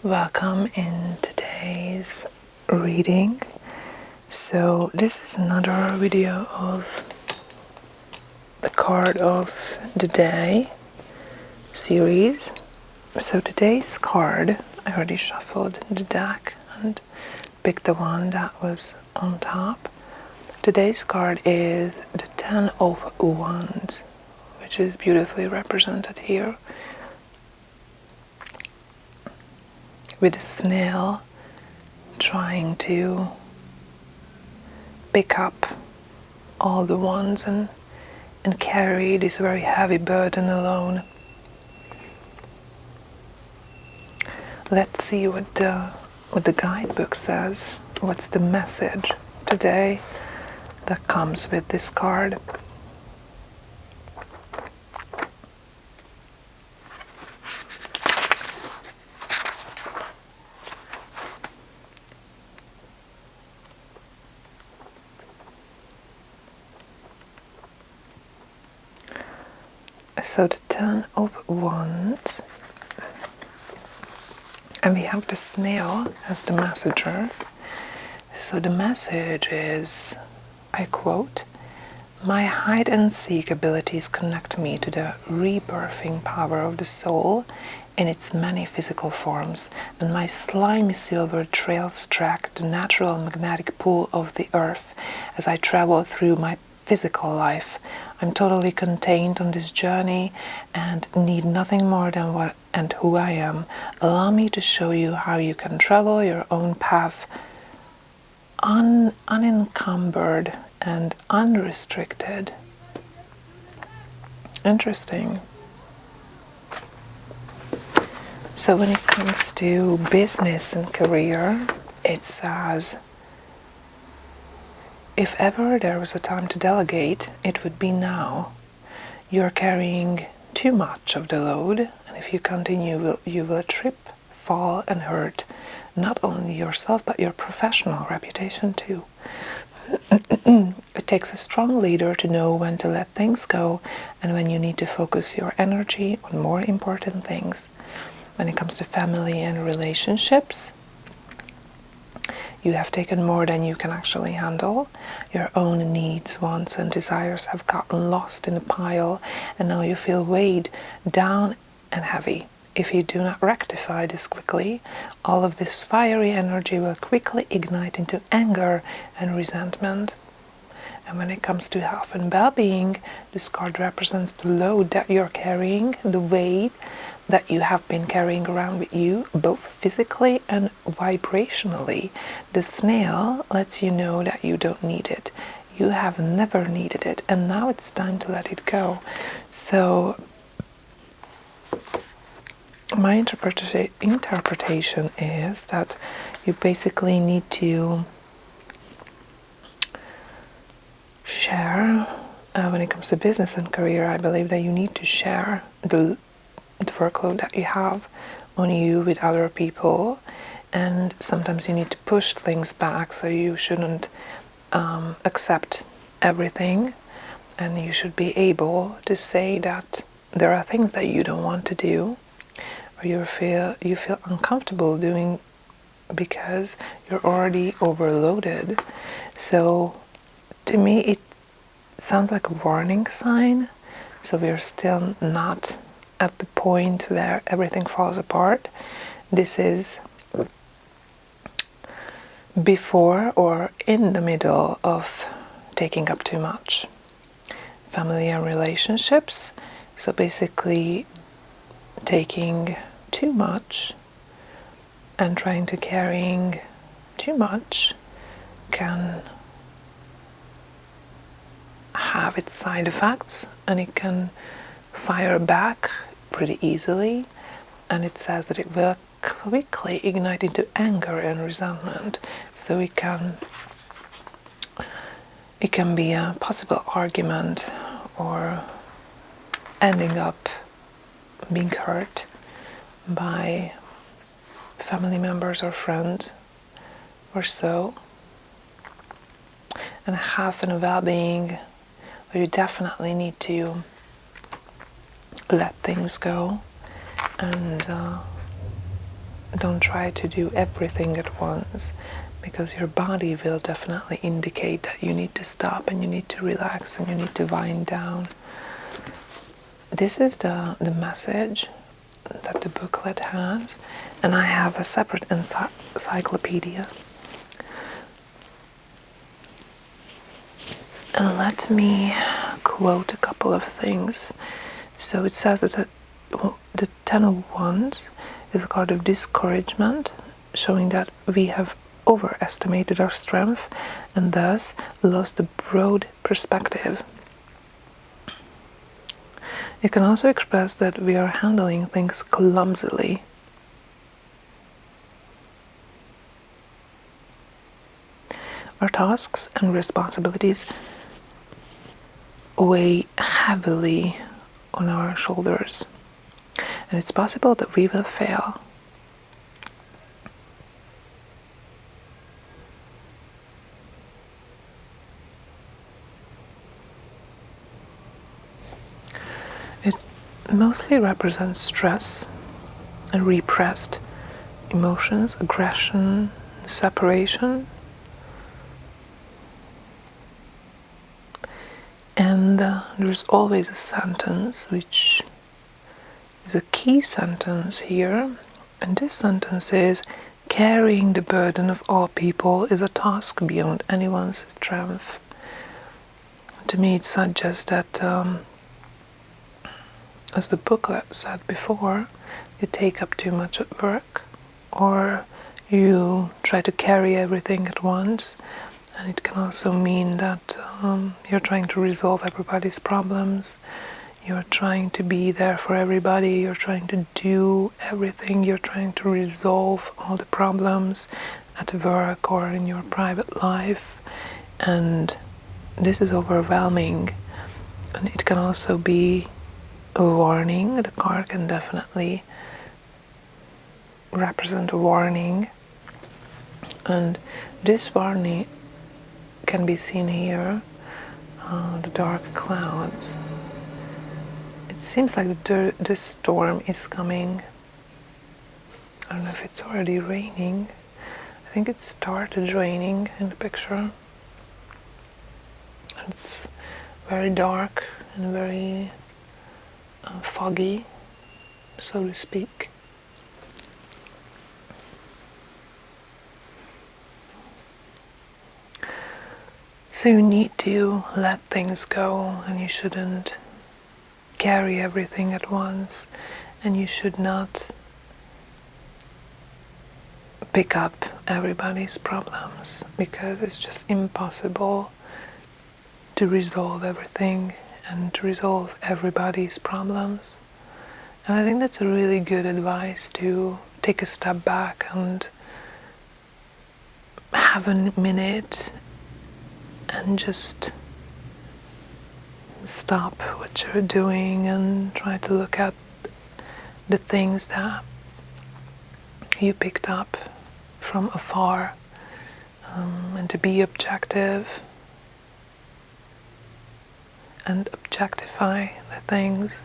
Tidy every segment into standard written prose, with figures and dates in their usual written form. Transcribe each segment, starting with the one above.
Welcome in today's reading. So this is another video of the card of the day series. So today's card, I already shuffled the deck and picked the one that was on top. Today's card is the Ten of Wands, which is beautifully represented here with a snail trying to pick up all the wands and carry this very heavy burden alone. Let's see what the guidebook says. What's the message today that comes with this card? So the Ten of Wands, and we have the snail as the messenger. So the message is, I quote, "My hide and seek abilities connect me to the rebirthing power of the soul in its many physical forms, and my slimy silver trails track the natural magnetic pull of the earth as I travel through my physical life. I'm totally contained on this journey and need nothing more than what and who I am. Allow me to show you how you can travel your own path unencumbered and unrestricted." Interesting. So when it comes to business and career, it says, if ever there was a time to delegate, it would be now. You're carrying too much of the load, and if you continue, you will trip, fall, and hurt not only yourself but your professional reputation too. It takes a strong leader to know when to let things go and when you need to focus your energy on more important things. When it comes to family and relationships, you have taken more than you can actually handle. Your own needs, wants, and desires have gotten lost in a pile, and now you feel weighed down and heavy. If you do not rectify this quickly, all of this fiery energy will quickly ignite into anger and resentment. And when it comes to health and well-being, this card represents the load that you're carrying, the weight that you have been carrying around with you, both physically and vibrationally. The snail lets you know that you don't need it. You have never needed it, and now it's time to let it go. So my interpretation is that you basically need to share, when it comes to business and career, I believe that you need to share the workload that you have on you with other people, and sometimes you need to push things back, so you shouldn't accept everything, and you should be able to say that there are things that you don't want to do, or you feel uncomfortable doing because you're already overloaded. So to me it sounds like a warning sign. So we're still not at the point where everything falls apart. This is before or in the middle of taking up too much. Family and relationships, so basically taking too much and trying to carrying too much can have its side effects, and it can fire back pretty easily, and it says that it will quickly ignite into anger and resentment. So it can be a possible argument or ending up being hurt by family members or friends or so. And health and well-being, you definitely need to let things go and don't try to do everything at once, because your body will definitely indicate that you need to stop and you need to relax and you need to wind down. This is the message that the booklet has, and I have a separate encyclopedia. And let me quote a couple of things. So it says that the Ten of Wands is a card of discouragement, showing that we have overestimated our strength and thus lost a broad perspective. It can also express that we are handling things clumsily. Our tasks and responsibilities weigh heavily on our shoulders, and it's possible that we will fail. It mostly represents stress and repressed emotions, aggression, separation. And there's always a sentence which is a key sentence here, and this sentence is, carrying the burden of all people is a task beyond anyone's strength. To me it suggests that, as the booklet said before, you take up too much at work, or you try to carry everything at once. And it can also mean that you're trying to resolve everybody's problems, you're trying to be there for everybody, you're trying to do everything, you're trying to resolve all the problems at work or in your private life, and this is overwhelming. And it can also be a warning. The card can definitely represent a warning, and this warning can be seen here, the dark clouds. It seems like the storm is coming. I don't know if it's already raining. I think it started raining in the picture. It's very dark and very foggy, so to speak. So you need to let things go, and you shouldn't carry everything at once, and you should not pick up everybody's problems, because it's just impossible to resolve everything and to resolve everybody's problems. And I think that's a really good advice, to take a step back and have a minute and just stop what you're doing and try to look at the things that you picked up from afar, and to be objective and objectify the things.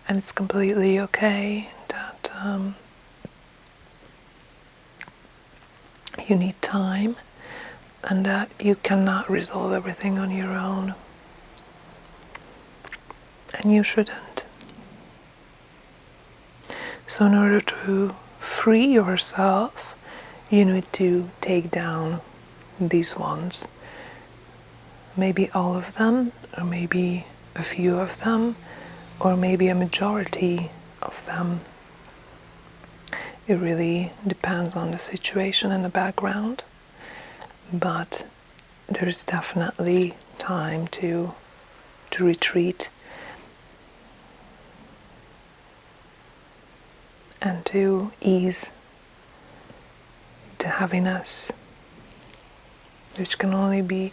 And it's completely okay that you need time, and that you cannot resolve everything on your own, and you shouldn't. So in order to free yourself, you need to take down these ones, maybe all of them, or maybe a few of them, or maybe a majority of them. It really depends on the situation and the background, but there's definitely time to retreat and to ease the heaviness, which can only be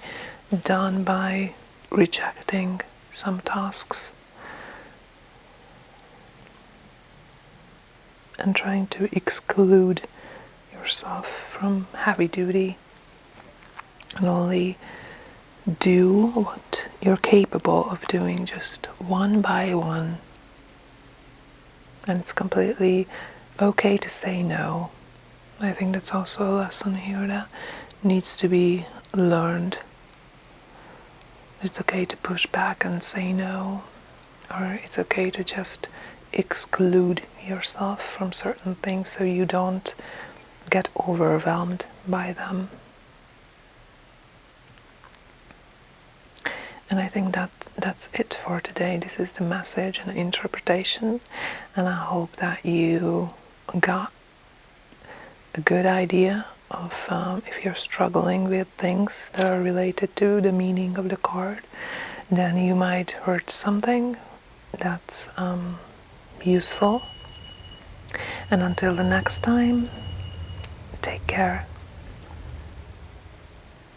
done by rejecting some tasks and trying to exclude yourself from heavy duty and only do what you're capable of doing, just one by one and it's completely okay to say no. I think that's also a lesson here that needs to be learned. It's okay to push back and say no, or it's okay to just exclude yourself from certain things so you don't get overwhelmed by them. And I think that that's it for today. This is the message and interpretation, and I hope that you got a good idea of if you're struggling with things that are related to the meaning of the card, then you might heard something that's useful. And until the next time, take care.